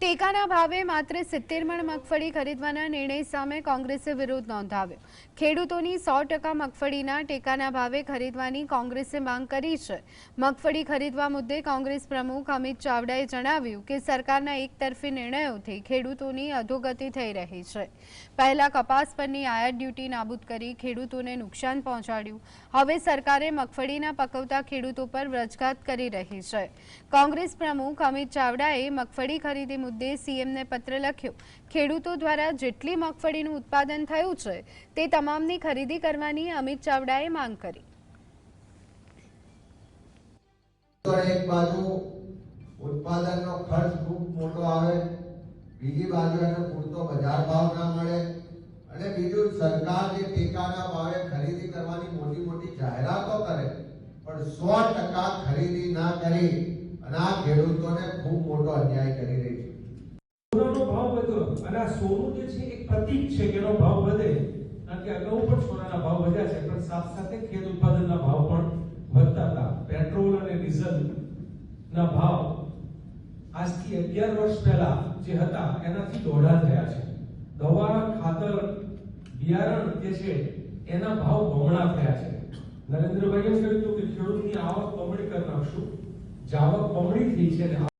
ટેકાના ભાવે માત્ર 70 મણ મગફળી ખરીદવાના નિર્ણય સામે કોંગ્રેસે વિરોધ નોંધાવ્યો। ખેડૂતોની 100% મગફળીના ટેકાના ભાવે ખરીદવાની કોંગ્રેસે માંગ કરી છે। મગફળી ખરીદવા મુદ્દે કોંગ્રેસ પ્રમુખ અમિત ચાવડાએ જણાવ્યું કે સરકારના એકતરફી નિર્ણયોથી ખેડૂતોની અધોગતિ થઈ રહી છે। પહેલા કપાસ પરની આયાત ડ્યુટી નાબૂદ કરી ખેડૂતોને નુકસાન પહોંચાડ્યું, હવે સરકારે મગફળીના પકવતા ખેડૂતો પર વ્રજઘાત કરી રહી છે। કોંગ્રેસ પ્રમુખ અમિત ચાવડાએ મગફળી ખરીદી मुद्दे सीएम ने पत्र लख्यो। खेडूतो द्वारा जेटली मगफळीनुं उत्पादन थयुं छे ते तमामनी खरीदी करवानी अमित चावडाए मांग करी। तो एक बाजू उत्पादननो खर्च खूब मोटो आवे, बीजी बाजू एने पूरतो बजार भाव ना मळे अने बीजू सरकार जे टेकाना भावे खरीदी करवानी मोटी मोटी जाहेरातो करे पण 100% खरीदी ना करी अने आ खेडूतोने खूब मोटो अन्याय करी रही छे। सोनानो भाव વધ્યો અને આ સોનું જે છે એક પ્રતીક છે કે એનો ભાવ વધે, કારણ કે અગાઉ પણ સોનાના ભાવ વધ્યા છે પણ સાથે સાથે ખેત ઉત્પાદનના ભાવ પણ વધતા હતા। પેટ્રોલ અને ડીઝલના ભાવ આજથી 11 વર્ષ પહેલા જે હતા એનાથી દોઢા થયા છે। દવા, ખાતર, બિયારણ જે છે એના ભાવ બમણા થયા છે। નરેન્દ્રભાઈએ કહ્યું કે ખેડૂતની આવક બમણી કરી નાખશું, જાવક બમણી થઈ છે।